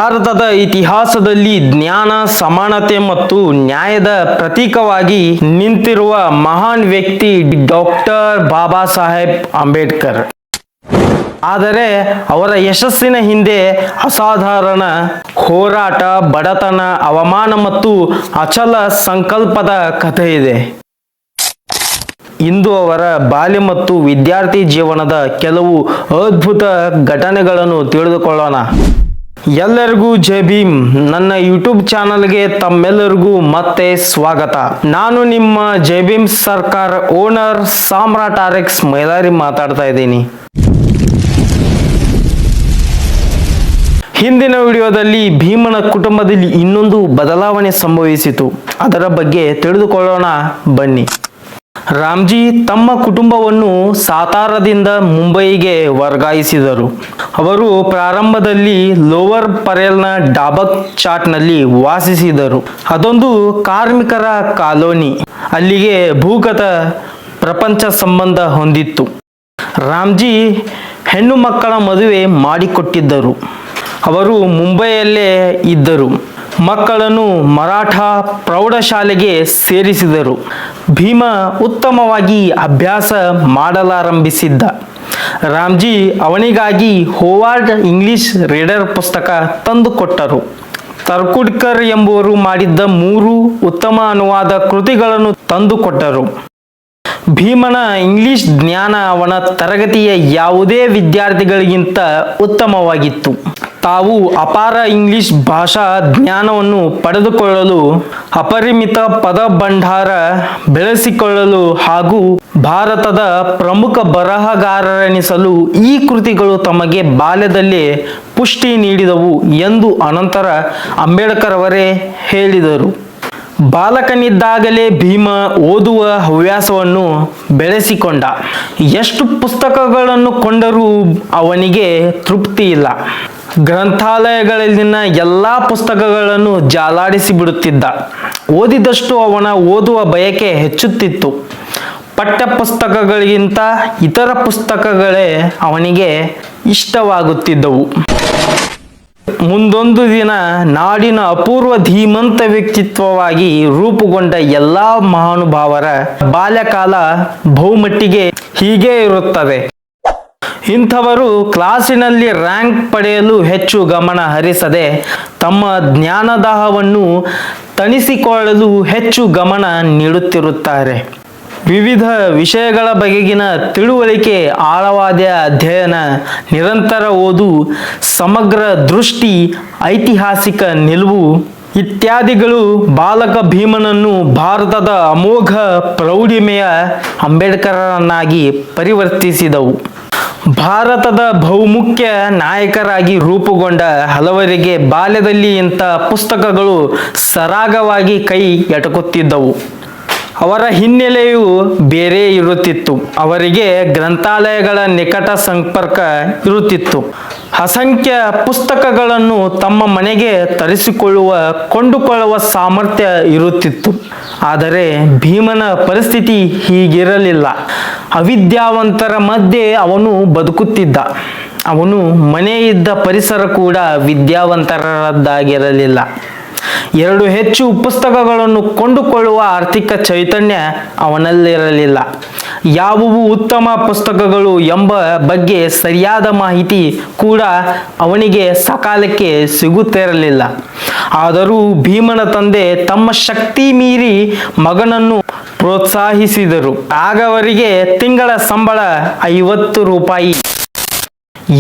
ಭಾರತದ ಇತಿಹಾಸದಲ್ಲಿ ಜ್ಞಾನ, ಸಮಾನತೆ ಮತ್ತು ನ್ಯಾಯದ ಪ್ರತೀಕವಾಗಿ ನಿಂತಿರುವ ಮಹಾನ್ ವ್ಯಕ್ತಿ ಡಾಕ್ಟರ್ ಬಾಬಾ ಸಾಹೇಬ್ ಅಂಬೇಡ್ಕರ್. ಆದರೆ ಅವರ ಯಶಸ್ಸಿನ ಹಿಂದೆ ಅಸಾಧಾರಣ ಹೋರಾಟ, ಬಡತನ, ಅವಮಾನ ಮತ್ತು ಅಚಲ ಸಂಕಲ್ಪದ ಕಥೆ ಇದೆ. ಇಂದು ಅವರ ಬಾಲ್ಯ ಮತ್ತು ವಿದ್ಯಾರ್ಥಿ ಜೀವನದ ಕೆಲವು ಅದ್ಭುತ ಘಟನೆಗಳನ್ನು ತಿಳಿದುಕೊಳ್ಳೋಣ. ಎಲ್ಲರಿಗೂ ಜೈ ಭೀಮ್. ನನ್ನ ಯೂಟ್ಯೂಬ್ ಚಾನಲ್ಗೆ ತಮ್ಮೆಲ್ಲರಿಗೂ ಮತ್ತೆ ಸ್ವಾಗತ. ನಾನು ನಿಮ್ಮ ಜೈ ಭೀಮ್ ಸರ್ಕಾರ ಓನರ್ ಸಾಮ್ರಾಟ್ RX ಮೈಲಾರಿ ಮಾತಾಡ್ತಾ ಇದ್ದೀನಿ. ಹಿಂದಿನ ವಿಡಿಯೋದಲ್ಲಿ ಭೀಮನ ಕುಟುಂಬದಲ್ಲಿ ಇನ್ನೊಂದು ಬದಲಾವಣೆ ಸಂಭವಿಸಿತು. ಅದರ ಬಗ್ಗೆ ತಿಳಿದುಕೊಳ್ಳೋಣ ಬನ್ನಿ. ರಾಮ್ಜಿ ತಮ್ಮ ಕುಟುಂಬವನ್ನು ಸಾತಾರದಿಂದ ಮುಂಬಯಿಗೆ ವರ್ಗಾಯಿಸಿದರು. ಅವರು ಪ್ರಾರಂಭದಲ್ಲಿ ಲೋವರ್ ಪರೇಲ್ನ ಡಾಬಕ್ ಚಾಟ್ನಲ್ಲಿ ವಾಸಿಸಿದರು. ಅದೊಂದು ಕಾರ್ಮಿಕರ ಕಾಲೋನಿ. ಅಲ್ಲಿಗೆ ಭೂಗತ ಪ್ರಪಂಚ ಸಂಬಂಧ ಹೊಂದಿತ್ತು. ರಾಮ್ಜಿ ಹೆಣ್ಣು ಮಕ್ಕಳ ಮದುವೆ ಮಾಡಿಕೊಟ್ಟಿದ್ದರು. ಅವರು ಮುಂಬೈಯಲ್ಲೇ ಇದ್ದರು. ಮಕ್ಕಳನ್ನು ಮರಾಠ ಪ್ರೌಢಶಾಲೆಗೆ ಸೇರಿಸಿದರು. ಭೀಮ ಉತ್ತಮವಾಗಿ ಅಭ್ಯಾಸ ಮಾಡಲಾರಂಭಿಸಿದ್ದ. ರಾಮ್ಜಿ ಅವನಿಗಾಗಿ ಹೋವಾರ್ಡ್ ಇಂಗ್ಲಿಷ್ ರೀಡರ್ ಪುಸ್ತಕ ತಂದುಕೊಟ್ಟರು. ತರ್ಕುಡ್ಕರ್ ಎಂಬುವರು ಮಾಡಿದ್ದ 3 ಉತ್ತಮ ಅನುವಾದ ಕೃತಿಗಳನ್ನು ತಂದುಕೊಟ್ಟರು. ಭೀಮನ ಇಂಗ್ಲಿಷ್ ಜ್ಞಾನ ಅವನ ತರಗತಿಯ ಯಾವುದೇ ವಿದ್ಯಾರ್ಥಿಗಳಿಗಿಂತ ಉತ್ತಮವಾಗಿತ್ತು. ತಾವು ಅಪಾರ ಇಂಗ್ಲಿಷ್ ಭಾಷಾ ಜ್ಞಾನವನ್ನು ಪಡೆದುಕೊಳ್ಳಲು, ಅಪರಿಮಿತ ಪದ ಭಂಡಾರ ಬೆಳೆಸಿಕೊಳ್ಳಲು ಹಾಗೂ ಭಾರತದ ಪ್ರಮುಖ ಬರಹಗಾರರೆನಿಸಲು ಈ ಕೃತಿಗಳು ತಮಗೆ ಬಾಲ್ಯದಲ್ಲೇ ಪುಷ್ಟಿ ನೀಡಿದವು ಎಂದು ಅನಂತರ ಅಂಬೇಡ್ಕರ್ ಅವರೇ ಹೇಳಿದರು. ಬಾಲಕನಿದ್ದಾಗಲೇ ಭೀಮ ಓದುವ ಹವ್ಯಾಸವನ್ನು ಬೆಳೆಸಿಕೊಂಡ. ಎಷ್ಟು ಪುಸ್ತಕಗಳನ್ನು ಕೊಂಡರೂ ಅವನಿಗೆ ತೃಪ್ತಿ ಇಲ್ಲ. ಗ್ರಂಥಾಲಯಗಳಲ್ಲಿನ ಎಲ್ಲ ಪುಸ್ತಕಗಳನ್ನು ಜಾಲಾಡಿಸಿ ಬಿಡುತ್ತಿದ್ದ. ಓದಿದಷ್ಟು ಅವನ ಓದುವ ಬಯಕೆ ಹೆಚ್ಚುತ್ತಿತ್ತು. ಪಠ್ಯ ಪುಸ್ತಕಗಳಿಗಿಂತ ಇತರ ಪುಸ್ತಕಗಳೇ ಅವನಿಗೆ ಇಷ್ಟವಾಗುತ್ತಿದ್ದವು. ಮುಂದೊಂದು ದಿನ ನಾಡಿನ ಅಪೂರ್ವ ಧೀಮಂತ ವ್ಯಕ್ತಿತ್ವವಾಗಿ ರೂಪುಗೊಂಡ ಎಲ್ಲ ಮಹಾನುಭಾವರ ಬಾಲ್ಯಕಾಲ ಬಹುಮಟ್ಟಿಗೆ ಹೀಗೆ ಇರುತ್ತದೆ. ಇಂಥವರು ಕ್ಲಾಸಿನಲ್ಲಿ ರ್ಯಾಂಕ್ ಪಡೆಯಲು ಹೆಚ್ಚು ಗಮನ ಹರಿಸದೆ ತಮ್ಮ ಜ್ಞಾನದಾಹವನ್ನು ತಣಿಸಿಕೊಳ್ಳಲು ಹೆಚ್ಚು ಗಮನ ನೀಡುತ್ತಿರುತ್ತಾರೆ. ವಿವಿಧ ವಿಷಯಗಳ ಬಗೆಗಿನ ತಿಳುವಳಿಕೆ, ಆಳವಾದ ಅಧ್ಯಯನ, ನಿರಂತರ ಓದು, ಸಮಗ್ರ ದೃಷ್ಟಿ, ಐತಿಹಾಸಿಕ ನಿಲುವು ಇತ್ಯಾದಿಗಳು ಬಾಲಕ ಭೀಮನನ್ನು ಭಾರತದ ಅಮೋಘ ಪ್ರೌಢಿಮೆಯ ಅಂಬೇಡ್ಕರನ್ನಾಗಿ ಪರಿವರ್ತಿಸಿದವು. ಭಾರತದ ಬಹುಮುಖ್ಯ ನಾಯಕರಾಗಿ ರೂಪುಗೊಂಡ ಹಲವರಿಗೆ ಬಾಲ್ಯದಲ್ಲಿ ಇಂಥ ಪುಸ್ತಕಗಳು ಸರಾಗವಾಗಿ ಕೈ ಎಟಕುತ್ತಿದ್ದವು. ಅವರ ಹಿನ್ನೆಲೆಯು ಬೇರೆ ಇರುತ್ತಿತ್ತು. ಅವರಿಗೆ ಗ್ರಂಥಾಲಯಗಳ ನಿಕಟ ಸಂಪರ್ಕ ಇರುತ್ತಿತ್ತು. ಅಸಂಖ್ಯ ಪುಸ್ತಕಗಳನ್ನು ತಮ್ಮ ಮನೆಗೆ ಕೊಂಡುಕೊಳ್ಳುವ ಸಾಮರ್ಥ್ಯ ಇರುತ್ತಿತ್ತು. ಆದರೆ ಭೀಮನ ಪರಿಸ್ಥಿತಿ ಹೀಗಿರಲಿಲ್ಲ. ಅವಿದ್ಯಾವಂತರ ಮಧ್ಯೆ ಅವನು ಬದುಕುತ್ತಿದ್ದ. ಅವನು ಮನೆ ಇದ್ದ ಪರಿಸರ ಕೂಡ ವಿದ್ಯಾವಂತರದ್ದಾಗಿರಲಿಲ್ಲ. 2 ಹೆಚ್ಚು ಪುಸ್ತಕಗಳನ್ನು ಕೊಂಡುಕೊಳ್ಳುವ ಆರ್ಥಿಕ ಚೈತನ್ಯ ಅವನಲ್ಲಿರಲಿಲ್ಲ. ಯಾವುವು ಉತ್ತಮ ಪುಸ್ತಕಗಳು ಎಂಬ ಬಗ್ಗೆ ಸರಿಯಾದ ಮಾಹಿತಿ ಕೂಡ ಅವನಿಗೆ ಸಕಾಲಕ್ಕೆ ಸಿಗುತ್ತಿರಲಿಲ್ಲ. ಆದರೂ ಭೀಮನ ತಂದೆ ತಮ್ಮ ಶಕ್ತಿ ಮೀರಿ ಮಗನನ್ನು ಪ್ರೋತ್ಸಾಹಿಸಿದರು. ಆಗ ಅವರಿಗೆ ತಿಂಗಳ ಸಂಬಳ 50 ರೂಪಾಯಿ.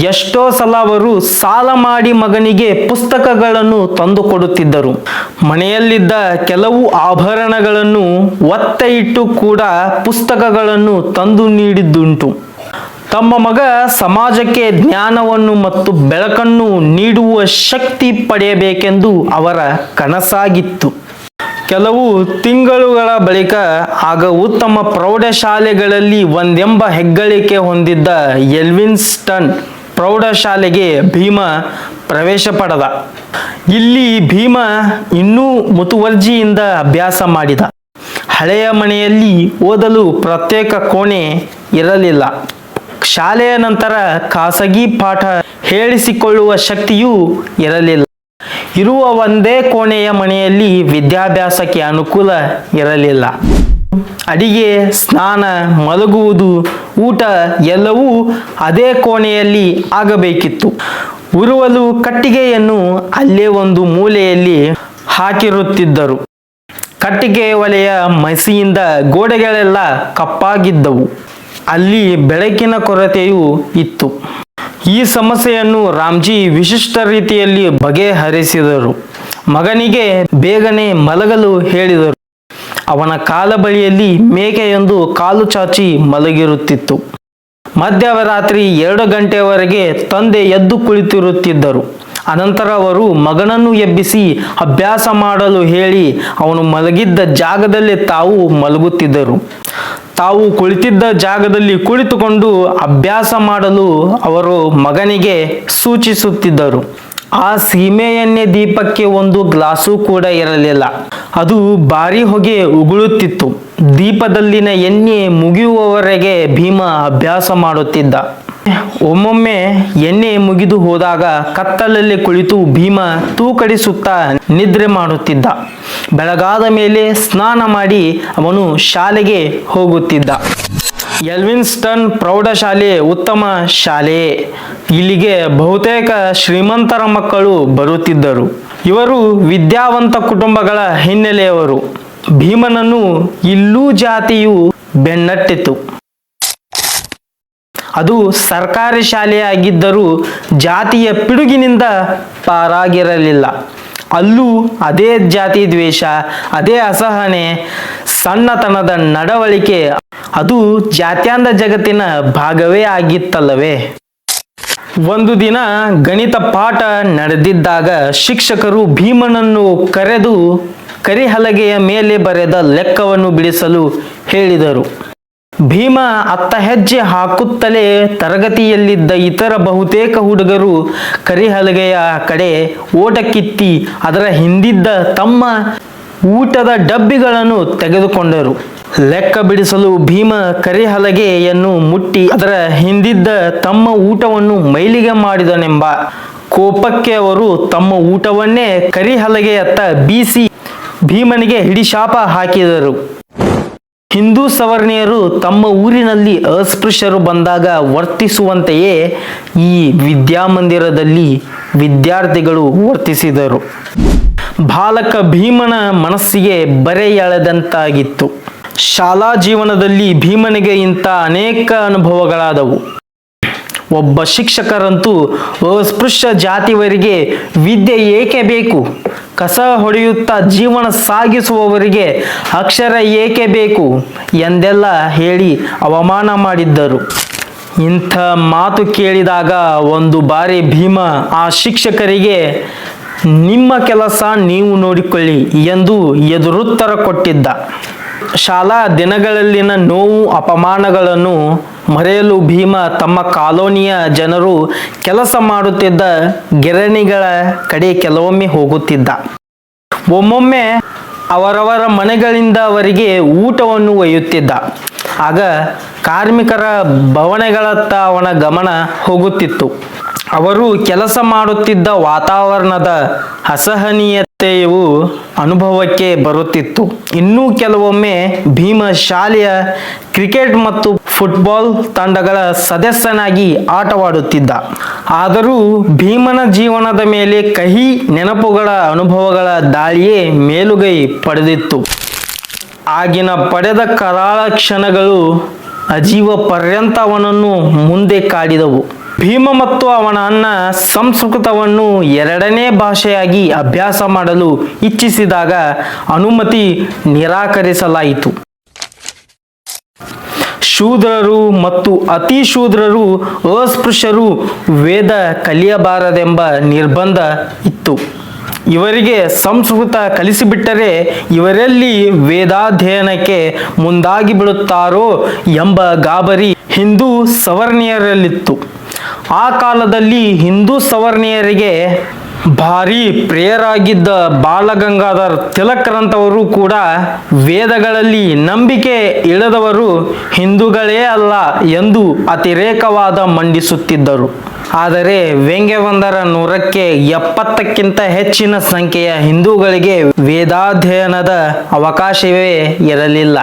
ಎಷ್ಟೋ ಸಲ ಅವರು ಸಾಲ ಮಾಡಿ ಮಗನಿಗೆ ಪುಸ್ತಕಗಳನ್ನು ತಂದುಕೊಡುತ್ತಿದ್ದರು. ಮನೆಯಲ್ಲಿದ್ದ ಕೆಲವು ಆಭರಣಗಳನ್ನು ಒತ್ತೆ ಇಟ್ಟು ಕೂಡ ಪುಸ್ತಕಗಳನ್ನು ತಂದು ನೀಡಿದ್ದುಂಟು. ತಮ್ಮ ಮಗ ಸಮಾಜಕ್ಕೆ ಜ್ಞಾನವನ್ನು ಮತ್ತು ಬೆಳಕನ್ನು ನೀಡುವ ಶಕ್ತಿ ಪಡೆಯಬೇಕೆಂದು ಅವರ ಕನಸಾಗಿತ್ತು. ಕೆಲವು ತಿಂಗಳುಗಳ ಬಳಿಕ ಆಗ ಉತ್ತಮ ಪ್ರೌಢಶಾಲೆಗಳಲ್ಲಿ ಒಂದೆಂಬ ಹೆಗ್ಗಳಿಕೆ ಹೊಂದಿದ್ದ ಎಲ್ವಿನ್ಸ್ಟನ್ ಪ್ರೌಢಶಾಲೆಗೆ ಭೀಮ ಪ್ರವೇಶ ಪಡೆದ. ಇಲ್ಲಿ ಭೀಮ ಇನ್ನೂ ಮುತುವರ್ಜಿಯಿಂದ ಅಭ್ಯಾಸ ಮಾಡಿದ. ಹಳೆಯ ಮನೆಯಲ್ಲಿ ಓದಲು ಪ್ರತ್ಯೇಕ ಕೋಣೆ ಇರಲಿಲ್ಲ. ಶಾಲೆಯ ನಂತರ ಖಾಸಗಿ ಪಾಠ ಹೇಳಿಸಿಕೊಳ್ಳುವ ಶಕ್ತಿಯೂ ಇರಲಿಲ್ಲ. ಇರುವ ಒಂದೇ ಕೋಣೆಯ ಮನೆಯಲ್ಲಿ ವಿದ್ಯಾಭ್ಯಾಸಕ್ಕೆ ಅನುಕೂಲ ಇರಲಿಲ್ಲ. ಅಡಿಗೆ, ಸ್ನಾನ, ಮಲಗುವುದು, ಊಟ ಎಲ್ಲವೂ ಅದೇ ಕೋಣೆಯಲ್ಲಿ ಆಗಬೇಕಿತ್ತು. ಉರುವಲು ಕಟ್ಟಿಗೆಯನ್ನು ಅಲ್ಲೇ ಒಂದು ಮೂಲೆಯಲ್ಲಿ ಹಾಕಿರುತ್ತಿದ್ದರು. ಕಟ್ಟಿಗೆ ಒಲೆಯ ಮಸಿಯಿಂದ ಗೋಡೆಗಳೆಲ್ಲ ಕಪ್ಪಾಗಿದ್ದವು. ಅಲ್ಲಿ ಬೆಳಕಿನ ಕೊರತೆಯೂ ಇತ್ತು. ಈ ಸಮಸ್ಯೆಯನ್ನು ರಾಮ್ಜಿ ವಿಶಿಷ್ಟ ರೀತಿಯಲ್ಲಿ ಬಗೆಹರಿಸಿದರು. ಮಗನಿಗೆ ಬೇಗನೆ ಮಲಗಲು ಹೇಳಿದರು. ಅವನ ಕಾಲ ಬಳಿಯಲ್ಲಿ ಮೇಕೆಯೊಂದು ಕಾಲು ಚಾಚಿ ಮಲಗಿರುತ್ತಿತ್ತು. ಮಧ್ಯರಾತ್ರಿ 2 ಗಂಟೆಯವರೆಗೆ ತಂದೆ ಎದ್ದು ಕುಳಿತಿರುತ್ತಿದ್ದರು. ಅನಂತರ ಅವರು ಮಗನನ್ನು ಎಬ್ಬಿಸಿ ಅಭ್ಯಾಸ ಮಾಡಲು ಹೇಳಿ ಅವನು ಮಲಗಿದ್ದ ಜಾಗದಲ್ಲೇ ತಾವು ಮಲಗುತ್ತಿದ್ದರು. ತಾವು ಕುಳಿತಿದ್ದ ಜಾಗದಲ್ಲಿ ಕುಳಿತುಕೊಂಡು ಅಭ್ಯಾಸ ಮಾಡಲು ಅವರು ಮಗನಿಗೆ ಸೂಚಿಸುತ್ತಿದ್ದರು. ಆ ಸೀಮೆ ಎಣ್ಣೆ ದೀಪಕ್ಕೆ ಒಂದು ಗ್ಲಾಸು ಕೂಡ ಇರಲಿಲ್ಲ. ಅದು ಭಾರಿ ಹೊಗೆ ಉಗುಳುತ್ತಿತ್ತು. ದೀಪದಲ್ಲಿನ ಎಣ್ಣೆ ಮುಗಿಯುವವರೆಗೆ ಭೀಮ ಅಭ್ಯಾಸ ಮಾಡುತ್ತಿದ್ದ. ಒಮ್ಮೊಮ್ಮೆ ಎಣ್ಣೆ ಮುಗಿದು ಹೋದಾಗ ಕತ್ತಲಲ್ಲಿ ಕುಳಿತು ಭೀಮ ತೂಕಡಿಸುತ್ತಾ ನಿದ್ರೆ ಮಾಡುತ್ತಿದ್ದ. ಬೆಳಗಾದ ಮೇಲೆ ಸ್ನಾನ ಮಾಡಿ ಅವನು ಶಾಲೆಗೆ ಹೋಗುತ್ತಿದ್ದ. ಎಲ್ವಿನ್ಸ್ಟನ್ ಪ್ರೌಢಶಾಲೆ ಉತ್ತಮ ಶಾಲೆ. ಇಲ್ಲಿಗೆ ಬಹುತೇಕ ಶ್ರೀಮಂತರ ಮಕ್ಕಳು ಬರುತ್ತಿದ್ದರು. ಇವರು ವಿದ್ಯಾವಂತ ಕುಟುಂಬಗಳ ಹಿನ್ನೆಲೆಯವರು. ಭೀಮನನ್ನು ಇಲ್ಲೂ ಜಾತಿಯು ಬೆನ್ನಟ್ಟಿತು. ಅದು ಸರ್ಕಾರಿ ಶಾಲೆಯಾಗಿದ್ದರೂ ಜಾತಿಯ ಪಿಡುಗಿನಿಂದ ಪಾರಾಗಿರಲಿಲ್ಲ. ಅಲ್ಲೂ ಅದೇ ಜಾತಿ ದ್ವೇಷ, ಅದೇ ಅಸಹನೆ, ಸಣ್ಣತನದ ನಡವಳಿಕೆ. ಅದು ಜಾತ್ಯಾಂಧ ಜಗತ್ತಿನ ಭಾಗವೇ ಆಗಿತ್ತಲ್ಲವೇ. ಒಂದು ದಿನ ಗಣಿತ ಪಾಠ ನಡೆದಿದ್ದಾಗ ಶಿಕ್ಷಕರು ಭೀಮನನ್ನು ಕರೆದು ಕರಿಹಲಗೆಯ ಮೇಲೆ ಬರೆದ ಲೆಕ್ಕವನ್ನು ಬಿಡಿಸಲು ಹೇಳಿದರು. ಭೀಮ ಅತ್ತ ಹೆಜ್ಜೆ ಹಾಕುತ್ತಲೇ ತರಗತಿಯಲ್ಲಿದ್ದ ಇತರ ಬಹುತೇಕ ಹುಡುಗರು ಕರಿಹಲಗೆಯ ಕಡೆ ಓಟಕ್ಕಿತ್ತಿ ಅದರ ಹಿಂದಿದ್ದ ತಮ್ಮ ಊಟದ ಡಬ್ಬಿಗಳನ್ನು ತೆಗೆದುಕೊಂಡರು. ಲೆಕ್ಕ ಬಿಡಿಸಲು ಭೀಮ ಕರಿಹಲಗೆಯನ್ನು ಮುಟ್ಟಿ ಅದರ ಹಿಂದಿದ್ದ ತಮ್ಮ ಊಟವನ್ನು ಮೈಲಿಗೆ ಮಾಡಿದನೆಂಬ ಕೋಪಕ್ಕೆ ಅವರು ತಮ್ಮ ಊಟವನ್ನೇ ಕರಿಹಲಗೆಯತ್ತ ಬೀಸಿ ಭೀಮನಿಗೆ ಹಿಡಿಶಾಪ ಹಾಕಿದರು. ಹಿಂದೂ ಸವರ್ಣೀಯರು ತಮ್ಮ ಊರಿನಲ್ಲಿ ಅಸ್ಪೃಶ್ಯರು ಬಂದಾಗ ವರ್ತಿಸುವಂತೆಯೇ ಈ ವಿದ್ಯಾಮಂದಿರದಲ್ಲಿ ವಿದ್ಯಾರ್ಥಿಗಳು ವರ್ತಿಸಿದರು. ಬಾಲಕ ಭೀಮನ ಮನಸ್ಸಿಗೆ ಬರೆ ಎಳೆದಂತಾಗಿತ್ತು. ಶಾಲಾ ಜೀವನದಲ್ಲಿ ಭೀಮನಿಗೆ ಇಂಥ ಅನೇಕ ಅನುಭವಗಳಾದವು. ಒಬ್ಬ ಶಿಕ್ಷಕರಂತೂ ಅಸ್ಪೃಶ್ಯ ಜಾತಿಯವರಿಗೆ ವಿದ್ಯೆ ಏಕೆ ಬೇಕು, ಕಸ ಹೊಡೆಯುತ್ತಾ ಜೀವನ ಸಾಗಿಸುವವರಿಗೆ ಅಕ್ಷರ ಏಕೆ ಬೇಕು ಎಂದೆಲ್ಲ ಹೇಳಿ ಅವಮಾನ ಮಾಡಿದ್ದರು. ಇಂಥ ಮಾತು ಕೇಳಿದಾಗ ಒಂದು ಬಾರಿ ಭೀಮ ಆ ಶಿಕ್ಷಕರಿಗೆ ನಿಮ್ಮ ಕೆಲಸ ನೀವು ನೋಡಿಕೊಳ್ಳಿ ಎಂದು ಎದುರುತ್ತರ ಕೊಟ್ಟಿದ್ದ. ಶಾಲಾ ದಿನಗಳಲ್ಲಿನ ನೋವು ಅಪಮಾನಗಳನ್ನು ಮರೆಯಲು ಭೀಮ ತಮ್ಮ ಕಾಲೋನಿಯ ಜನರು ಕೆಲಸ ಮಾಡುತ್ತಿದ್ದ ಗಿರಣಿಗಳ ಕಡೆ ಕೆಲವೊಮ್ಮೆ ಹೋಗುತ್ತಿದ್ದ. ಒಮ್ಮೊಮ್ಮೆ ಅವರವರ ಮನೆಗಳಿಂದ ಅವರಿಗೆ ಊಟವನ್ನು ಒಯ್ಯುತ್ತಿದ್ದ. ಆಗ ಕಾರ್ಮಿಕರ ಭವನಗಳತ್ತ ಅವನ ಗಮನ ಹೋಗುತ್ತಿತ್ತು. ಅವರು ಕೆಲಸ ಮಾಡುತ್ತಿದ್ದ ವಾತಾವರಣದ ಅಸಹನೀಯತೆಯು ಅನುಭವಕ್ಕೆ ಬರುತ್ತಿತ್ತು. ಇನ್ನೂ ಕೆಲವೊಮ್ಮೆ ಭೀಮ ಶಾಲೆಯ ಕ್ರಿಕೆಟ್ ಮತ್ತು ಫುಟ್ಬಾಲ್ ತಂಡಗಳ ಸದಸ್ಯನಾಗಿ ಆಟವಾಡುತ್ತಿದ್ದ. ಆದರೂ ಭೀಮನ ಜೀವನದ ಮೇಲೆ ಕಹಿ ನೆನಪುಗಳ ಅನುಭವಗಳ ದಾಳಿಯೇ ಮೇಲುಗೈ ಪಡೆದಿತ್ತು. ಆಗಿನ ಪಡೆದ ಕರಾಳ ಕ್ಷಣಗಳು ಅಜೀವ ಪರ್ಯಂತ ಅವನನ್ನು ಮುಂದೆ ಕಾಡಿದವು. ಭೀಮ ಮತ್ತು ಅವನ ಅಣ್ಣ ಸಂಸ್ಕೃತವನ್ನು 2ನೇ ಭಾಷೆಯಾಗಿ ಅಭ್ಯಾಸ ಮಾಡಲು ಇಚ್ಛಿಸಿದಾಗ ಅನುಮತಿ ನಿರಾಕರಿಸಲಾಯಿತು. ಶೂದ್ರರು ಮತ್ತು ಅತಿ ಶೂದ್ರರು, ಅಸ್ಪೃಶ್ಯರು ವೇದ ಕಲಿಯಬಾರದೆಂಬ ನಿರ್ಬಂಧ ಇತ್ತು. ಇವರಿಗೆ ಸಂಸ್ಕೃತ ಕಲಿಸಿಬಿಟ್ಟರೆ ಇವರೆಲ್ಲಿ ವೇದಾಧ್ಯಯನಕ್ಕೆ ಮುಂದಾಗಿ ಬಿಡುತ್ತಾರೋ ಎಂಬ ಗಾಬರಿ ಹಿಂದೂ ಸವರ್ಣೀಯರಲ್ಲಿತ್ತು. ಆ ಕಾಲದಲ್ಲಿ ಹಿಂದೂ ಸವರ್ಣೀಯರಿಗೆ ಭಾರಿ ಪ್ರಿಯರಾಗಿದ್ದ ಬಾಲಗಂಗಾಧರ್ ತಿಲಕ್ರಂತವರು ಕೂಡ ವೇದಗಳಲ್ಲಿ ನಂಬಿಕೆ ಇಳದವರು ಹಿಂದೂಗಳೇ ಅಲ್ಲ ಎಂದು ಅತಿರೇಕವಾದ ಮಂಡಿಸುತ್ತಿದ್ದರು. ಆದರೆ ವ್ಯಂಗ್ಯವೊಂದರ 170ಕ್ಕಿಂತ ಹೆಚ್ಚಿನ ಸಂಖ್ಯೆಯ ಹಿಂದೂಗಳಿಗೆ ವೇದಾಧ್ಯಯನದ ಅವಕಾಶವೇ ಇರಲಿಲ್ಲ.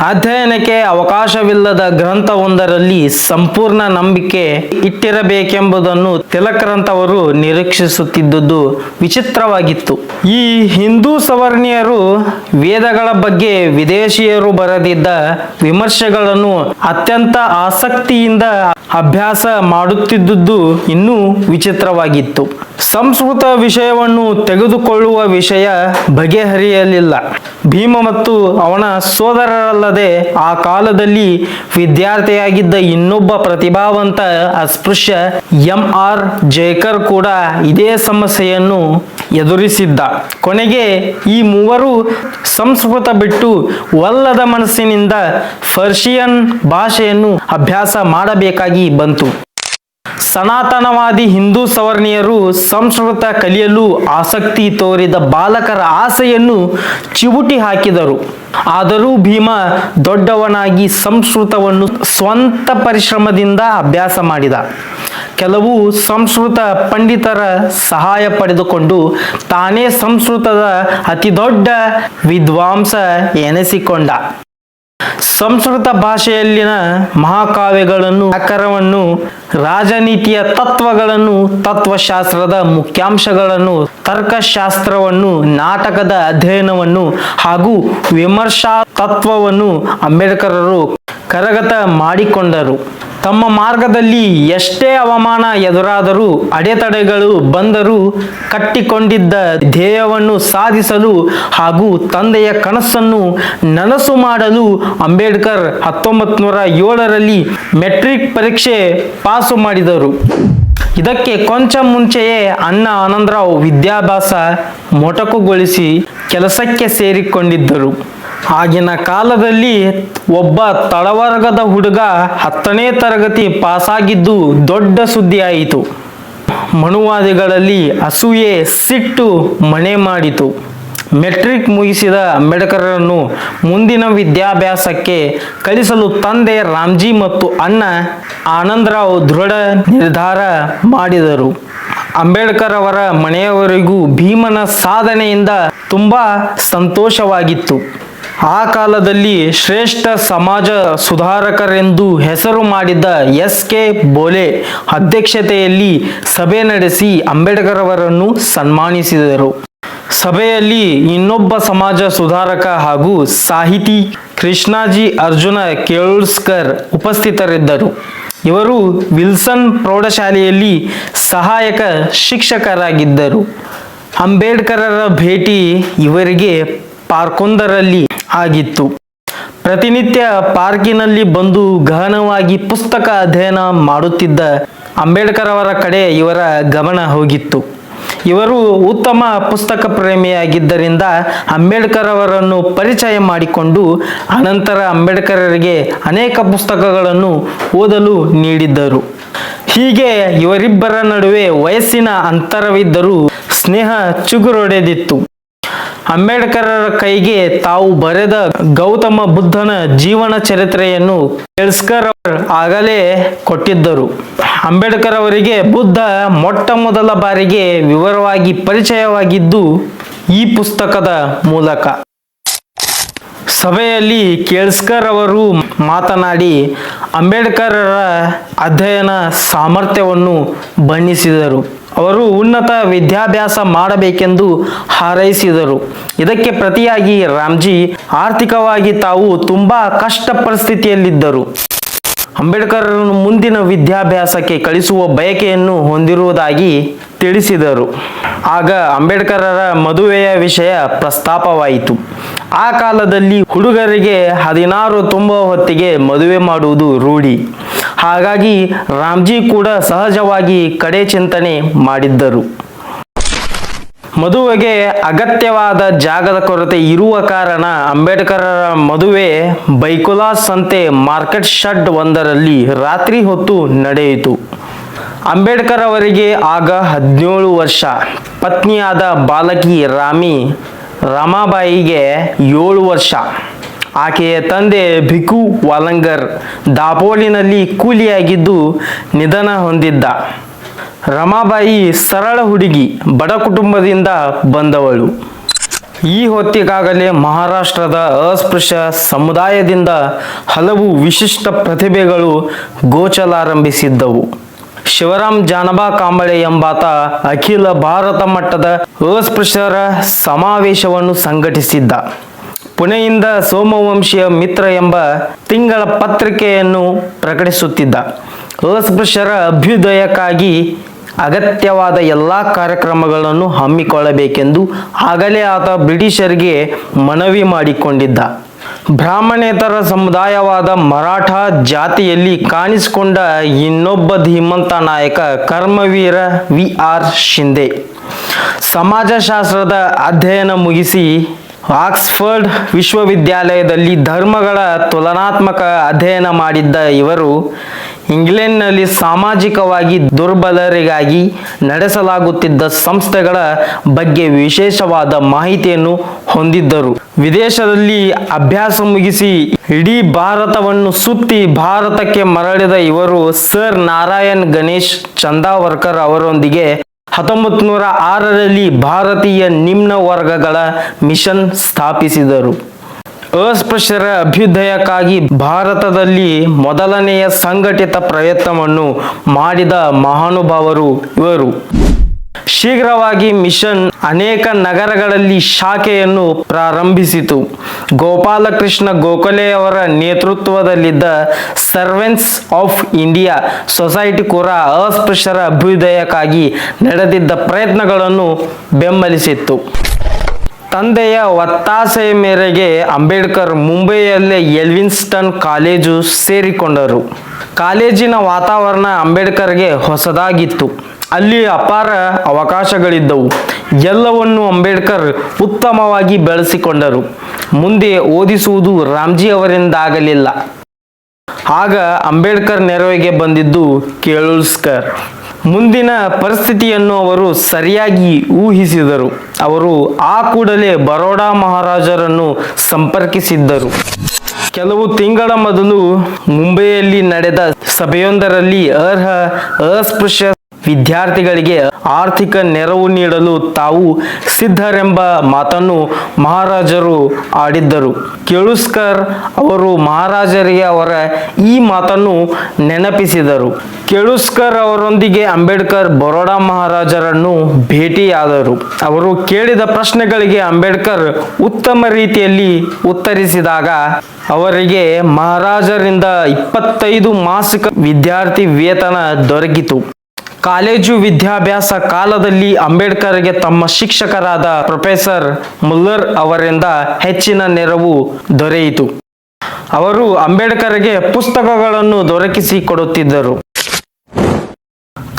ಅಧ್ಯಯನಕ್ಕೆ ಅವಕಾಶವಿಲ್ಲದ ಗ್ರಂಥವೊಂದರಲ್ಲಿ ಸಂಪೂರ್ಣ ನಂಬಿಕೆ ಇಟ್ಟಿರಬೇಕೆಂಬುದನ್ನು ತಿಲಕರಂತವರು ನಿರೀಕ್ಷಿಸುತ್ತಿದ್ದುದು ವಿಚಿತ್ರವಾಗಿತ್ತು. ಈ ಹಿಂದೂ ಸವರ್ಣೀಯರು ವೇದಗಳ ಬಗ್ಗೆ ವಿದೇಶಿಯರು ಬರೆದಿದ್ದ ವಿಮರ್ಶೆಗಳನ್ನು ಅತ್ಯಂತ ಆಸಕ್ತಿಯಿಂದ ಅಭ್ಯಾಸ ಮಾಡುತ್ತಿದ್ದುದು ಇನ್ನೂ ವಿಚಿತ್ರವಾಗಿತ್ತು. ಸಂಸ್ಕೃತ ವಿಷಯವನ್ನು ತೆಗೆದುಕೊಳ್ಳುವ ವಿಷಯ ಬಗೆಹರಿಯಲಿಲ್ಲ. ಭೀಮ ಮತ್ತು ಅವನ ಸೋದರರಲ್ಲದೆ ಆ ಕಾಲದಲ್ಲಿ ವಿದ್ಯಾರ್ಥಿಯಾಗಿದ್ದ ಇನ್ನೊಬ್ಬ ಪ್ರತಿಭಾವಂತ ಅಸ್ಪೃಶ್ಯ ಎಂ.ಆರ್. ಜಯಕರ್ ಕೂಡ ಇದೇ ಸಮಸ್ಯೆಯನ್ನು ಎದುರಿಸಿದ್ದ. ಕೊನೆಗೆ ಈ ಮೂವರು ಸಂಸ್ಕೃತ ಬಿಟ್ಟು ಒಲ್ಲದ ಮನಸ್ಸಿನಿಂದ ಪರ್ಷಿಯನ್ ಭಾಷೆಯನ್ನು ಅಭ್ಯಾಸ ಮಾಡಬೇಕಾಗಿ ಬಂತು. ಸನಾತನವಾದಿ ಹಿಂದೂ ಸವರ್ಣೀಯರು ಸಂಸ್ಕೃತ ಕಲಿಯಲು ಆಸಕ್ತಿ ತೋರಿದ ಬಾಲಕರ ಆಸೆಯನ್ನು ಚಿವುಟಿ ಹಾಕಿದರು. ಆದರೂ ಭೀಮ ದೊಡ್ಡವನಾಗಿ ಸಂಸ್ಕೃತವನ್ನು ಸ್ವಂತ ಪರಿಶ್ರಮದಿಂದ ಅಭ್ಯಾಸ ಮಾಡಿದ. ಕೆಲವು ಸಂಸ್ಕೃತ ಪಂಡಿತರ ಸಹಾಯ ಪಡೆದುಕೊಂಡು ತಾನೇ ಸಂಸ್ಕೃತದ ಅತಿದೊಡ್ಡ ವಿದ್ವಾಂಸ ಎನಿಸಿಕೊಂಡ. ಸಂಸ್ಕೃತ ಭಾಷೆಯಲ್ಲಿನ ಮಹಾಕಾವ್ಯಗಳನ್ನು, ವ್ಯಾಕರಣವನ್ನು, ರಾಜನೀತಿಯ ತತ್ವಗಳನ್ನು, ತತ್ವಶಾಸ್ತ್ರದ ಮುಖ್ಯಾಂಶಗಳನ್ನು, ತರ್ಕಶಾಸ್ತ್ರವನ್ನು, ನಾಟಕದ ಅಧ್ಯಯನವನ್ನು ಹಾಗೂ ವಿಮರ್ಶಾ ತತ್ವವನ್ನು ಅಂಬೇಡ್ಕರರು ಕರಗತ ಮಾಡಿಕೊಂಡರು. ತಮ್ಮ ಮಾರ್ಗದಲ್ಲಿ ಎಷ್ಟೇ ಅವಮಾನ ಎದುರಾದರೂ, ಅಡೆತಡೆಗಳು ಬಂದರೂ ಕಟ್ಟಿಕೊಂಡಿದ್ದ ಧ್ಯೇಯವನ್ನು ಸಾಧಿಸಲು ಹಾಗೂ ತಂದೆಯ ಕನಸನ್ನು ನನಸು ಮಾಡಲು ಅಂಬೇಡ್ಕರ್ 1907ರಲ್ಲಿ ಮೆಟ್ರಿಕ್ ಪರೀಕ್ಷೆ ಪಾಸು ಮಾಡಿದರು. ಇದಕ್ಕೆ ಕೊಂಚ ಮುಂಚೆಯೇ ಅಣ್ಣ ಆನಂದರಾವ್ ವಿದ್ಯಾಭ್ಯಾಸ ಮೊಟಕುಗೊಳಿಸಿ ಕೆಲಸಕ್ಕೆ ಸೇರಿಕೊಂಡಿದ್ದರು. ಆಗಿನ ಕಾಲದಲ್ಲಿ ಒಬ್ಬ ತಳವರ್ಗದ ಹುಡುಗ 10ನೇ ತರಗತಿ ಪಾಸಾಗಿದ್ದು ದೊಡ್ಡ ಸುದ್ದಿಯಾಯಿತು. ಮನುವಾದಿಗಳಲ್ಲಿ ಅಸೂಯೆ, ಸಿಟ್ಟು ಮನೆ ಮಾಡಿತು. ಮೆಟ್ರಿಕ್ ಮುಗಿಸಿದ ಅಂಬೇಡ್ಕರನ್ನು ಮುಂದಿನ ವಿದ್ಯಾಭ್ಯಾಸಕ್ಕೆ ಕಳಿಸಲು ತಂದೆ ರಾಮ್ಜಿ ಮತ್ತು ಅಣ್ಣ ಆನಂದರಾವ್ ದೃಢ ನಿರ್ಧಾರ ಮಾಡಿದರು. ಅಂಬೇಡ್ಕರ್ ಅವರ ಮನೆಯವರಿಗೂ ಭೀಮನ ಸಾಧನೆಯಿಂದ ತುಂಬಾ ಸಂತೋಷವಾಗಿತ್ತು. ಆ ಕಾಲದಲ್ಲಿ ಶ್ರೇಷ್ಠ ಸಮಾಜ ಸುಧಾರಕರೆಂದು ಹೆಸರು ಮಾಡಿದ್ದ ಎಸ್.ಕೆ. ಬೋಲೆ ಅಧ್ಯಕ್ಷತೆಯಲ್ಲಿ ಸಭೆ ನಡೆಸಿ ಅಂಬೇಡ್ಕರ್ ಅವರನ್ನು ಸನ್ಮಾನಿಸಿದರು. ಸಭೆಯಲ್ಲಿ ಇನ್ನೊಬ್ಬ ಸಮಾಜ ಸುಧಾರಕ ಹಾಗೂ ಸಾಹಿತಿ ಕೃಷ್ಣಾಜಿ ಅರ್ಜುನ ಕೇಳುಸ್ಕರ್ ಉಪಸ್ಥಿತರಿದ್ದರು. ಇವರು ವಿಲ್ಸನ್ ಪ್ರೌಢಶಾಲೆಯಲ್ಲಿ ಸಹಾಯಕ ಶಿಕ್ಷಕರಾಗಿದ್ದರು. ಅಂಬೇಡ್ಕರರ ಭೇಟಿ ಇವರಿಗೆ ಪಾರ್ಕೊಂದರಲ್ಲಿ ಆಗಿತ್ತು. ಪ್ರತಿನಿತ್ಯ ಪಾರ್ಕಿನಲ್ಲಿ ಬಂದು ಗಹನವಾಗಿ ಪುಸ್ತಕ ಅಧ್ಯಯನ ಮಾಡುತ್ತಿದ್ದ ಅಂಬೇಡ್ಕರ್ ಅವರ ಕಡೆ ಇವರ ಗಮನ ಹೋಗಿತ್ತು. ಇವರು ಉತ್ತಮ ಪುಸ್ತಕ ಪ್ರೇಮಿಯಾಗಿದ್ದರಿಂದ ಅಂಬೇಡ್ಕರ್ ಅವರನ್ನು ಪರಿಚಯ ಮಾಡಿಕೊಂಡು ಅನಂತರ ಅಂಬೇಡ್ಕರರಿಗೆ ಅನೇಕ ಪುಸ್ತಕಗಳನ್ನು ಓದಲು ನೀಡಿದ್ದರು. ಹೀಗೆ ಇವರಿಬ್ಬರ ನಡುವೆ ವಯಸ್ಸಿನ ಅಂತರವಿದ್ದರೂ ಸ್ನೇಹ ಚಿಗುರೊಡೆದಿತ್ತು. ಅಂಬೇಡ್ಕರರ ಕೈಗೆ ತಾವು ಬರೆದ ಗೌತಮ ಬುದ್ಧನ ಜೀವನ ಚರಿತ್ರೆಯನ್ನು ಕೇಳುಸ್ಕರ್ ಆಗಲೇ ಕೊಟ್ಟಿದ್ದರು. ಅಂಬೇಡ್ಕರ್ ಅವರಿಗೆ ಬುದ್ಧ ಮೊಟ್ಟ ಮೊದಲ ಬಾರಿಗೆ ವಿವರವಾಗಿ ಪರಿಚಯವಾಗಿದ್ದು ಈ ಪುಸ್ತಕದ ಮೂಲಕ. ಸಭೆಯಲ್ಲಿ ಕೇಳುಸ್ಕರ್ ಅವರು ಮಾತನಾಡಿ ಅಂಬೇಡ್ಕರರ ಅಧ್ಯಯನ ಸಾಮರ್ಥ್ಯವನ್ನು ಬಣ್ಣಿಸಿದರು. ಅವರು ಉನ್ನತ ವಿದ್ಯಾಭ್ಯಾಸ ಮಾಡಬೇಕೆಂದು ಹಾರೈಸಿದರು. ಇದಕ್ಕೆ ಪ್ರತಿಯಾಗಿ ರಾಮ್ಜಿ ಆರ್ಥಿಕವಾಗಿ ತಾವು ತುಂಬಾ ಕಷ್ಟ ಪರಿಸ್ಥಿತಿಯಲ್ಲಿದ್ದರು. ಅಂಬೇಡ್ಕರರನ್ನು ಮುಂದಿನ ವಿದ್ಯಾಭ್ಯಾಸಕ್ಕೆ ಕಳಿಸುವ ಬಯಕೆಯನ್ನು ಹೊಂದಿರುವುದಾಗಿ ತಿಳಿಸಿದರು. ಆಗ ಅಂಬೇಡ್ಕರರ ಮದುವೆಯ ವಿಷಯ ಪ್ರಸ್ತಾಪವಾಯಿತು. ಆ ಕಾಲದಲ್ಲಿ ಹುಡುಗರಿಗೆ 16 ತುಂಬುವ ಹೊತ್ತಿಗೆ ಮದುವೆ ಮಾಡುವುದು ರೂಢಿ. ಹಾಗಾಗಿ ರಾಮ್ಜಿ ಕೂಡ ಸಹಜವಾಗಿ ಕಡೆ ಚಿಂತನೆ ಮಾಡಿದ್ದರು. ಮದುವೆಗೆ ಅಗತ್ಯವಾದ ಜಾಗದ ಕೊರತೆ ಇರುವ ಕಾರಣ ಅಂಬೇಡ್ಕರರ ಮದುವೆ ಬೈಕುಲಾ ಸಂತೆ ಮಾರ್ಕೆಟ್ ಶೆಡ್ ಒಂದರಲ್ಲಿ ರಾತ್ರಿ ಹೊತ್ತು ನಡೆಯಿತು. ಅಂಬೇಡ್ಕರ್ ಅವರಿಗೆ ಆಗ 17 ವರ್ಷ. ಪತ್ನಿಯಾದ ಬಾಲಕಿ ರಮಾಬಾಯಿಗೆ 7 ವರ್ಷ. ಆಕೆಯ ತಂದೆ ಭಿಕು ವಾಲಂಗರ್ ದಾಪೋಲಿನಲ್ಲಿ ಕೂಲಿಯಾಗಿದ್ದು ನಿಧನ ಹೊಂದಿದ್ದ. ರಮಾಬಾಯಿ ಸರಳ ಹುಡುಗಿ, ಬಡ ಕುಟುಂಬದಿಂದ ಬಂದವಳು. ಈ ಹೊತ್ತಿಗಾಗಲೇ ಮಹಾರಾಷ್ಟ್ರದ ಅಸ್ಪೃಶ್ಯ ಸಮುದಾಯದಿಂದ ಹಲವು ವಿಶಿಷ್ಟ ಪ್ರತಿಭೆಗಳು ಗೋಚಲಾರಂಭಿಸಿದ್ದವು. ಶಿವರಾಮ್ ಜಾನಬಾ ಕಾಂಬಳೆ ಎಂಬಾತ ಅಖಿಲ ಭಾರತ ಮಟ್ಟದ ಅಸ್ಪೃಶ್ಯರ ಸಮಾವೇಶವನ್ನು ಸಂಘಟಿಸಿದ್ದ. ಪುಣೆಯಿಂದ ಸೋಮವಂಶಿಯ ಮಿತ್ರ ಎಂಬ ತಿಂಗಳ ಪತ್ರಿಕೆಯನ್ನು ಪ್ರಕಟಿಸುತ್ತಿದ್ದ. ಅಸ್ಪೃಶ್ಯರ ಅಭ್ಯುದಯಕ್ಕಾಗಿ ಅಗತ್ಯವಾದ ಎಲ್ಲ ಕಾರ್ಯಕ್ರಮಗಳನ್ನು ಹಮ್ಮಿಕೊಳ್ಳಬೇಕೆಂದು ಆಗಲೇ ಆತ ಬ್ರಿಟಿಷರಿಗೆ ಮನವಿ ಮಾಡಿಕೊಂಡಿದ್ದ. ಬ್ರಾಹ್ಮಣೇತರ ಸಮುದಾಯವಾದ ಮರಾಠ ಜಾತಿಯಲ್ಲಿ ಕಾಣಿಸಿಕೊಂಡ ಇನ್ನೊಬ್ಬ ಧೀಮಂತ ನಾಯಕ ಕರ್ಮವೀರ ವಿ.ಆರ್. ಶಿಂದೆ. ಸಮಾಜಶಾಸ್ತ್ರದ ಅಧ್ಯಯನ ಮುಗಿಸಿ ಆಕ್ಸ್ಫರ್ಡ್ ವಿಶ್ವವಿದ್ಯಾಲಯದಲ್ಲಿ ಧರ್ಮಗಳ ತುಲನಾತ್ಮಕ ಅಧ್ಯಯನ ಮಾಡಿದ್ದ ಇವರು ಇಂಗ್ಲೆಂಡ್ನಲ್ಲಿ ಸಾಮಾಜಿಕವಾಗಿ ದುರ್ಬಲರಿಗಾಗಿ ನಡೆಸಲಾಗುತ್ತಿದ್ದ ಸಂಸ್ಥೆಗಳ ಬಗ್ಗೆ ವಿಶೇಷವಾದ ಮಾಹಿತಿಯನ್ನು ಹೊಂದಿದ್ದರು. ವಿದೇಶದಲ್ಲಿ ಅಭ್ಯಾಸ ಮುಗಿಸಿ ಇಡೀ ಭಾರತವನ್ನು ಸುತ್ತಿ ಭಾರತಕ್ಕೆ ಮರಳಿದ ಇವರು ಸರ್ ನಾರಾಯಣ್ ಗಣೇಶ್ ಚಂದಾವರ್ಕರ್ ಅವರೊಂದಿಗೆ 1906ರಲ್ಲಿ ಭಾರತೀಯ ನಿಮ್ನ ವರ್ಗಗಳ ಮಿಷನ್ ಸ್ಥಾಪಿಸಿದರು. ಅಸ್ಪೃಶ್ಯರ ಅಭ್ಯುದಯಕ್ಕಾಗಿ ಭಾರತದಲ್ಲಿ ಮೊದಲನೆಯ ಸಂಘಟಿತ ಪ್ರಯತ್ನವನ್ನು ಮಾಡಿದ ಮಹಾನುಭಾವರು ಇವರು. ಶೀಘ್ರವಾಗಿ ಮಿಷನ್ ಅನೇಕ ನಗರಗಳಲ್ಲಿ ಶಾಖೆಯನ್ನು ಪ್ರಾರಂಭಿಸಿತು. ಗೋಪಾಲಕೃಷ್ಣ ಗೋಖಲೆಯವರ ನೇತೃತ್ವದಲ್ಲಿದ್ದ ಸರ್ವೆಂಟ್ಸ್ ಆಫ್ ಇಂಡಿಯಾ ಸೊಸೈಟಿ ಕೂಡ ಅಸ್ಪೃಶ್ಯರ ಅಭ್ಯುದಯಕ್ಕಾಗಿ ನಡೆದಿದ್ದ ಪ್ರಯತ್ನಗಳನ್ನು ಬೆಂಬಲಿಸಿತ್ತು. ತಂದೆಯ ಒತ್ತಾಸೆಯ ಮೇರೆಗೆ ಅಂಬೇಡ್ಕರ್ ಮುಂಬಯಿಯಲ್ಲೇ ಎಲ್ವಿನ್ಸ್ಟನ್ ಕಾಲೇಜು ಸೇರಿಕೊಂಡರು. ಕಾಲೇಜಿನ ವಾತಾವರಣ ಅಂಬೇಡ್ಕರ್ಗೆ ಹೊಸದಾಗಿತ್ತು. ಅಲ್ಲಿ ಅಪಾರ ಅವಕಾಶಗಳಿದ್ದವು. ಎಲ್ಲವನ್ನು ಅಂಬೇಡ್ಕರ್ ಉತ್ತಮವಾಗಿ ಬೆಳೆಸಿಕೊಂಡರು. ಮುಂದೆ ಓದಿಸುವುದು ರಾಮ್ಜಿ ಅವರಿಂದಾಗಲಿಲ್ಲ. ಆಗ ಅಂಬೇಡ್ಕರ್ ನೆರವಿಗೆ ಬಂದಿದ್ದು ಕೇಳುಸ್ಕರ್. ಮುಂದಿನ ಪರಿಸ್ಥಿತಿಯನ್ನು ಅವರು ಸರಿಯಾಗಿ ಊಹಿಸಿದರು. ಅವರು ಆ ಕೂಡಲೇ ಬರೋಡಾ ಮಹಾರಾಜರನ್ನು ಸಂಪರ್ಕಿಸಿದ್ದರು. ಕೆಲವು ತಿಂಗಳ ಮೊದಲು ಮುಂಬಯಿಯಲ್ಲಿ ನಡೆದ ಸಭೆಯೊಂದರಲ್ಲಿ ಅಸ್ಪೃಶ್ಯ ವಿದ್ಯಾರ್ಥಿಗಳಿಗೆ ಆರ್ಥಿಕ ನೆರವು ನೀಡಲು ತಾವು ಸಿದ್ಧರೆಂಬ ಮಾತನ್ನು ಮಹಾರಾಜರು ಆಡಿದ್ದರು. ಕೇಳುಸ್ಕರ್ ಅವರು ಮಹಾರಾಜರಿಗೆ ಅವರ ಈ ಮಾತನ್ನು ನೆನಪಿಸಿದರು. ಕೇಳುಸ್ಕರ್ ಅವರೊಂದಿಗೆ ಅಂಬೇಡ್ಕರ್ ಬರೋಡಾ ಮಹಾರಾಜರನ್ನು ಭೇಟಿಯಾದರು. ಅವರು ಕೇಳಿದ ಪ್ರಶ್ನೆಗಳಿಗೆ ಅಂಬೇಡ್ಕರ್ ಉತ್ತಮ ರೀತಿಯಲ್ಲಿ ಉತ್ತರಿಸಿದಾಗ ಅವರಿಗೆ ಮಹಾರಾಜರಿಂದ 25 ಮಾಸಿಕ ವಿದ್ಯಾರ್ಥಿ ವೇತನ ದೊರಕಿತು. ಕಾಲೇಜು ವಿದ್ಯಾಭ್ಯಾಸ ಕಾಲದಲ್ಲಿ ಅಂಬೇಡ್ಕರ್ಗೆ ತಮ್ಮ ಶಿಕ್ಷಕರಾದ ಪ್ರೊಫೆಸರ್ ಮುಲ್ಲರ್ ಅವರಿಂದ ಹೆಚ್ಚಿನ ನೆರವು ದೊರೆಯಿತು. ಅವರು ಅಂಬೇಡ್ಕರ್ಗೆ ಪುಸ್ತಕಗಳನ್ನು ದೊರಕಿಸಿಕೊಡುತ್ತಿದ್ದರು.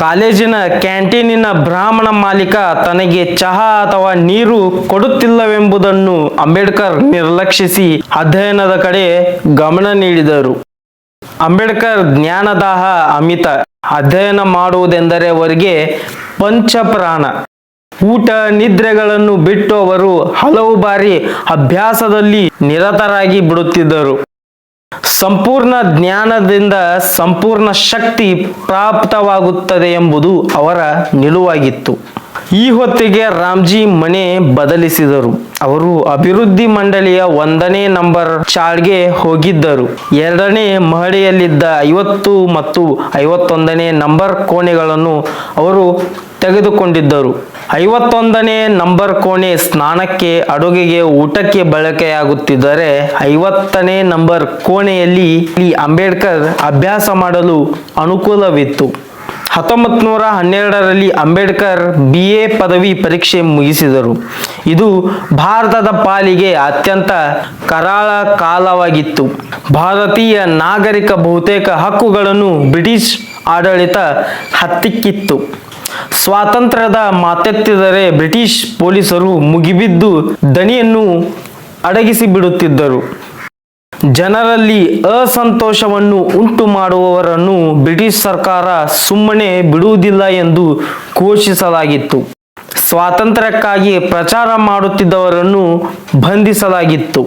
ಕಾಲೇಜಿನ ಕ್ಯಾಂಟೀನಿನ ಬ್ರಾಹ್ಮಣ ಮಾಲೀಕ ತನಗೆ ಚಹಾ ಅಥವಾ ನೀರು ಕೊಡುತ್ತಿಲ್ಲವೆಂಬುದನ್ನು ಅಂಬೇಡ್ಕರ್ ನಿರ್ಲಕ್ಷಿಸಿ ಅಧ್ಯಯನದ ಕಡೆ ಗಮನ ನೀಡಿದರು. ಅಂಬೇಡ್ಕರ್ ಜ್ಞಾನದಾಹ ಅಮಿತ. ಅಧ್ಯಯನ ಮಾಡುವುದೆಂದರೆ ಅವರಿಗೆ ಪಂಚಪ್ರಾಣ. ಊಟ ನಿದ್ರೆಗಳನ್ನು ಬಿಟ್ಟು ಅವರು ಹಲವು ಬಾರಿ ಅಭ್ಯಾಸದಲ್ಲಿ ನಿರತರಾಗಿ ಬಿಡುತ್ತಿದ್ದರು. ಸಂಪೂರ್ಣ ಜ್ಞಾನದಿಂದ ಸಂಪೂರ್ಣ ಶಕ್ತಿ ಪ್ರಾಪ್ತವಾಗುತ್ತದೆ ಎಂಬುದು ಅವರ ನಿಲುವಾಗಿತ್ತು. ಈ ಹೊತ್ತಿಗೆ ರಾಮ್ಜಿ ಮನೆ ಬದಲಿಸಿದರು. ಅವರು ಅಭಿವೃದ್ಧಿ ಮಂಡಳಿಯ 1ನೇ ನಂಬರ್ ಚಾಳ್ಗೆ ಹೋಗಿದ್ದರು. 2ನೇ ಮಹಡಿಯಲ್ಲಿದ್ದ 50 ಮತ್ತು 51ನೇ ನಂಬರ್ ಕೋಣೆಗಳನ್ನು ಅವರು ತೆಗೆದುಕೊಂಡಿದ್ದರು. 51ನೇ ನಂಬರ್ ಕೋಣೆ ಸ್ನಾನಕ್ಕೆ, ಅಡುಗೆಗೆ, ಊಟಕ್ಕೆ ಬಳಕೆಯಾಗುತ್ತಿದ್ದರೆ 50ನೇ ನಂಬರ್ ಕೋಣೆಯಲ್ಲಿ ಅಂಬೇಡ್ಕರ್ ಅಭ್ಯಾಸ ಮಾಡಲು ಅನುಕೂಲವಿತ್ತು. 1912ರಲ್ಲಿ ಅಂಬೇಡ್ಕರ್ BA ಪದವಿ ಪರೀಕ್ಷೆ ಮುಗಿಸಿದರು. ಇದು ಭಾರತದ ಪಾಲಿಗೆ ಅತ್ಯಂತ ಕರಾಳ ಕಾಲವಾಗಿತ್ತು. ಭಾರತೀಯ ನಾಗರಿಕ ಬಹುತೇಕ ಹಕ್ಕುಗಳನ್ನು ಬ್ರಿಟಿಷ್ ಆಡಳಿತ ಹತ್ತಿಕ್ಕಿತ್ತು. ಸ್ವಾತಂತ್ರ್ಯದ ಮಾತೆತ್ತಿದರೆ ಬ್ರಿಟಿಷ್ ಪೊಲೀಸರು ಮುಗಿಬಿದ್ದು ದಣಿಯನ್ನು ಅಡಗಿಸಿ ಬಿಡುತ್ತಿದ್ದರು. ಜನರಲ್ಲಿ ಅಸಂತೋಷವನ್ನು ಉಂಟು ಮಾಡುವವರನ್ನು ಬ್ರಿಟಿಷ್ ಸರ್ಕಾರ ಸುಮ್ಮನೆ ಬಿಡುವುದಿಲ್ಲ ಎಂದು ಘೋಷಿಸಲಾಗಿತ್ತು. ಸ್ವಾತಂತ್ರ್ಯಕ್ಕಾಗಿ ಪ್ರಚಾರ ಮಾಡುತ್ತಿದ್ದವರನ್ನು ಬಂಧಿಸಲಾಗಿತ್ತು.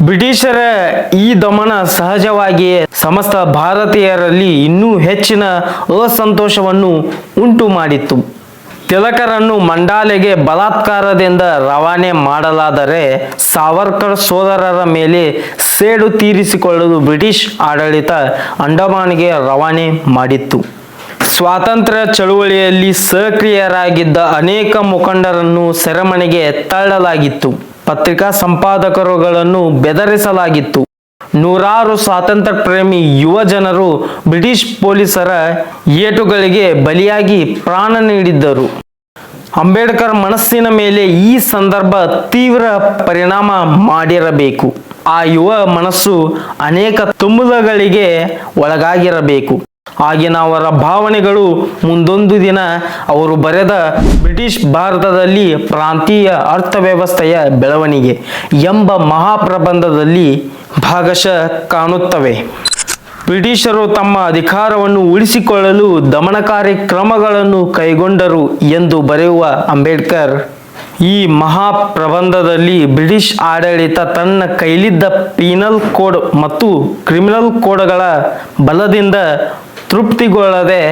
ಬ್ರಿಟಿಷರ ಈ ದಮನ ಸಹಜವಾಗಿಯೇ ಸಮಸ್ತ ಭಾರತೀಯರಲ್ಲಿ ಇನ್ನೂ ಹೆಚ್ಚಿನ ಅಸಂತೋಷವನ್ನು ಉಂಟು ಮಾಡಿತ್ತು. ತಿಲಕರನ್ನು ಮಂಡಾಲೆಗೆ ಬಲಾತ್ಕಾರದಿಂದ ರವಾನೆ ಮಾಡಲಾದರೆ ಸಾವರ್ಕರ್ ಸೋದರರ ಮೇಲೆ ಸೇಡು ತೀರಿಸಿಕೊಳ್ಳಲು ಬ್ರಿಟಿಷ್ ಆಡಳಿತ ಅಂಡಮಾನ್ಗೆ ರವಾನೆ ಮಾಡಿತ್ತು. ಸ್ವಾತಂತ್ರ್ಯ ಚಳುವಳಿಯಲ್ಲಿ ಸಕ್ರಿಯರಾಗಿದ್ದ ಅನೇಕ ಮುಖಂಡರನ್ನು ಸೆರೆಮನೆಗೆ ತಳ್ಳಲಾಗಿತ್ತು. ಪತ್ರಿಕಾ ಸಂಪಾದಕರುಗಳನ್ನು ಬೆದರಿಸಲಾಗಿತ್ತು. ನೂರಾರು ಸ್ವಾತಂತ್ರ್ಯ ಪ್ರೇಮಿ ಯುವ ಜನರು ಬ್ರಿಟಿಷ್ ಪೊಲೀಸರ ಏಟುಗಳಿಗೆ ಬಲಿಯಾಗಿ ಪ್ರಾಣ ನೀಡಿದ್ದರು. ಅಂಬೇಡ್ಕರ್ ಮನಸ್ಸಿನ ಮೇಲೆ ಈ ಸಂದರ್ಭ ತೀವ್ರ ಪರಿಣಾಮ ಮಾಡಿರಬೇಕು. ಆ ಯುವ ಮನಸ್ಸು ಅನೇಕ ತುಮುಲಗಳಿಗೆ ಒಳಗಾಗಿರಬೇಕು. ಆಗಿನ ಅವರ ಭಾವನೆಗಳು ಮುಂದೊಂದು ದಿನ ಅವರು ಬರೆದ ಬ್ರಿಟಿಷ್ ಭಾರತದಲ್ಲಿ ಪ್ರಾಂತೀಯ ಅರ್ಥವ್ಯವಸ್ಥೆಯ ಬೆಳವಣಿಗೆ ಎಂಬ ಮಹಾಪ್ರಬಂಧದಲ್ಲಿ ಭಾಗಶಃ ಕಾಣುತ್ತವೆ. ಬ್ರಿಟಿಷರು ತಮ್ಮ ಅಧಿಕಾರವನ್ನು ಉಳಿಸಿಕೊಳ್ಳಲು ದಮನಕಾರಿ ಕ್ರಮಗಳನ್ನು ಕೈಗೊಂಡರು ಎಂದು ಬರೆಯುವ ಅಂಬೇಡ್ಕರ್ ಈ ಮಹಾಪ್ರಬಂಧದಲ್ಲಿ ಬ್ರಿಟಿಷ್ ಆಡಳಿತ ತನ್ನ ಕೈಲಿದ್ದ ಪೀನಲ್ ಕೋಡ್ ಮತ್ತು ಕ್ರಿಮಿನಲ್ ಕೋಡ್ಗಳ ಬಲದಿಂದ ತೃಪ್ತಿಗೊಳ್ಳದೆ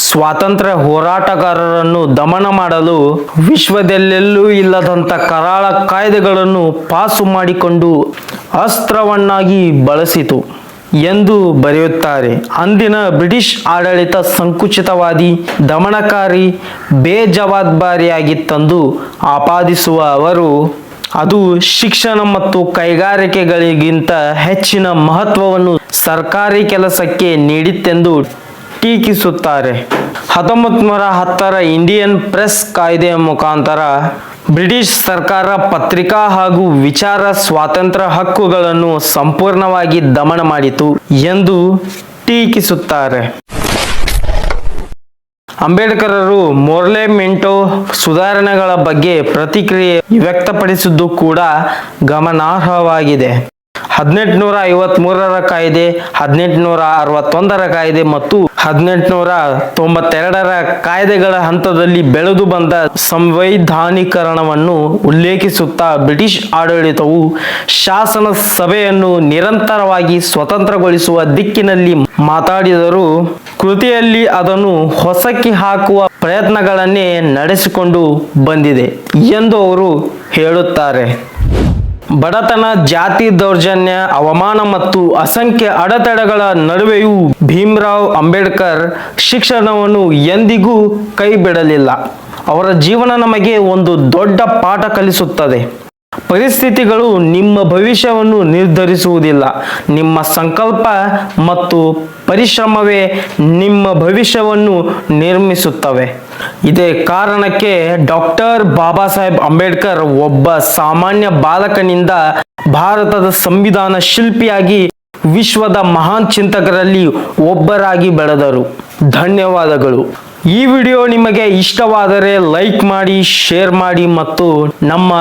ಸ್ವಾತಂತ್ರ್ಯ ಹೋರಾಟಗಾರರನ್ನು ದಮನ ಮಾಡಲು ವಿಶ್ವದಲ್ಲೆಲ್ಲೂ ಇಲ್ಲದಂಥ ಕರಾಳ ಕಾಯ್ದೆಗಳನ್ನು ಪಾಸು ಮಾಡಿಕೊಂಡು ಅಸ್ತ್ರವನ್ನಾಗಿ ಬಳಸಿತು ಎಂದು ಬರೆಯುತ್ತಾರೆ. ಅಂದಿನ ಬ್ರಿಟಿಷ್ ಆಡಳಿತ ಸಂಕುಚಿತವಾದಿ, ದಮನಕಾರಿ, ಬೇಜವಾಬ್ದಾರಿಯಾಗಿತ್ತೆಂದು ಆಪಾದಿಸುವ ಅವರು ಅದು ಶಿಕ್ಷಣ ಮತ್ತು ಕೈಗಾರಿಕೆಗಳಿಗಿಂತ ಹೆಚ್ಚಿನ ಮಹತ್ವವನ್ನು ಸರ್ಕಾರಿ ಕೆಲಸಕ್ಕೆ ನೀಡಿತ್ತೆಂದು ಟೀಕಿಸುತ್ತಾರೆ. 1910ರ ಇಂಡಿಯನ್ ಪ್ರೆಸ್ ಕಾಯ್ದೆಯ ಮುಖಾಂತರ ಬ್ರಿಟಿಷ್ ಸರ್ಕಾರ ಪತ್ರಿಕಾ ಹಾಗೂ ವಿಚಾರ ಸ್ವಾತಂತ್ರ್ಯ ಹಕ್ಕುಗಳನ್ನು ಸಂಪೂರ್ಣವಾಗಿ ದಮನ ಮಾಡಿತು ಎಂದು ಟೀಕಿಸುತ್ತಾರೆ. ಅಂಬೇಡ್ಕರರು ಮೊರ್ಲೆ ಮಿಂಟೋ ಸುಧಾರಣೆಗಳ ಬಗ್ಗೆ ಪ್ರತಿಕ್ರಿಯೆ ವ್ಯಕ್ತಪಡಿಸಿದ್ದು ಕೂಡ ಗಮನಾರ್ಹವಾಗಿದೆ. 1853ರ ಕಾಯ್ದೆ, 1861ರ ಕಾಯ್ದೆ ಮತ್ತು 1892ರ ಕಾಯ್ದೆಗಳ ಹಂತದಲ್ಲಿ ಬೆಳೆದು ಬಂದ ಸಂವೈಧಾನೀಕರಣವನ್ನು ಉಲ್ಲೇಖಿಸುತ್ತಾ ಬ್ರಿಟಿಷ್ ಆಡಳಿತವು ಶಾಸನ ಸಭೆಯನ್ನು ನಿರಂತರವಾಗಿ ಸ್ವತಂತ್ರಗೊಳಿಸುವ ದಿಕ್ಕಿನಲ್ಲಿ ಮಾತಾಡಿದರೂ ಕೃತಿಯಲ್ಲಿ ಅದನ್ನು ಹೊಸಕಿ ಹಾಕುವ ಪ್ರಯತ್ನಗಳನ್ನೇ ನಡೆಸಿಕೊಂಡು ಬಂದಿದೆ ಎಂದು ಅವರು ಹೇಳುತ್ತಾರೆ. ಬಡತನ, ಜಾತಿ ದೌರ್ಜನ್ಯ, ಅವಮಾನ ಮತ್ತು ಅಸಂಖ್ಯ ಅಡೆತಡೆಗಳ ನಡುವೆಯೂ ಭೀಮರಾವ್ ಅಂಬೇಡ್ಕರ್ ಶಿಕ್ಷಣವನ್ನು ಎಂದಿಗೂ ಕೈ ಬಿಡಲಿಲ್ಲ. ಅವರ ಜೀವನ ನಮಗೆ ಒಂದು ದೊಡ್ಡ ಪಾಠ ಕಲಿಸುತ್ತದೆ. ಪರಿಸ್ಥಿತಿಗಳು ನಿಮ್ಮ ಭವಿಷ್ಯವನ್ನು ನಿರ್ಧರಿಸುವುದಿಲ್ಲ. ನಿಮ್ಮ ಸಂಕಲ್ಪ ಮತ್ತು ಪರಿಶ್ರಮವೇ ನಿಮ್ಮ ಭವಿಷ್ಯವನ್ನು ನಿರ್ಮಿಸುತ್ತವೆ. ಇದೇ ಕಾರಣಕ್ಕೆ ಡಾಕ್ಟರ್ ಬಾಬಾ ಸಾಹೇಬ್ ಅಂಬೇಡ್ಕರ್ ಒಬ್ಬ ಸಾಮಾನ್ಯ ಬಾಲಕನಿಂದ ಭಾರತದ ಸಂವಿಧಾನ ಶಿಲ್ಪಿಯಾಗಿ ವಿಶ್ವದ ಮಹಾನ್ ಚಿಂತಕರಲ್ಲಿ ಒಬ್ಬರಾಗಿ ಬೆಳೆದರು. ಧನ್ಯವಾದಗಳು. ಈ ವಿಡಿಯೋ ನಿಮಗೆ ಇಷ್ಟವಾದರೆ ಲೈಕ್ ಮಾಡಿ, ಶೇರ್ ಮಾಡಿ ಮತ್ತು ನಮ್ಮ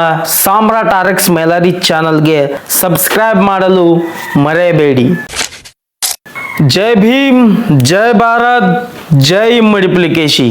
ಸಾಮ್ರಾಟ್ RX ಮೇಲರಿ ಚಾನಲ್ಗೆ ಸಬ್ಸ್ಕ್ರೈಬ್ ಮಾಡಲು ಮರೆಯಬೇಡಿ. ಜೈ ಭೀಮ್, ಜೈ ಭಾರತ್, ಜೈ ಮಡಿಪುಲಿಕೇಶಿ.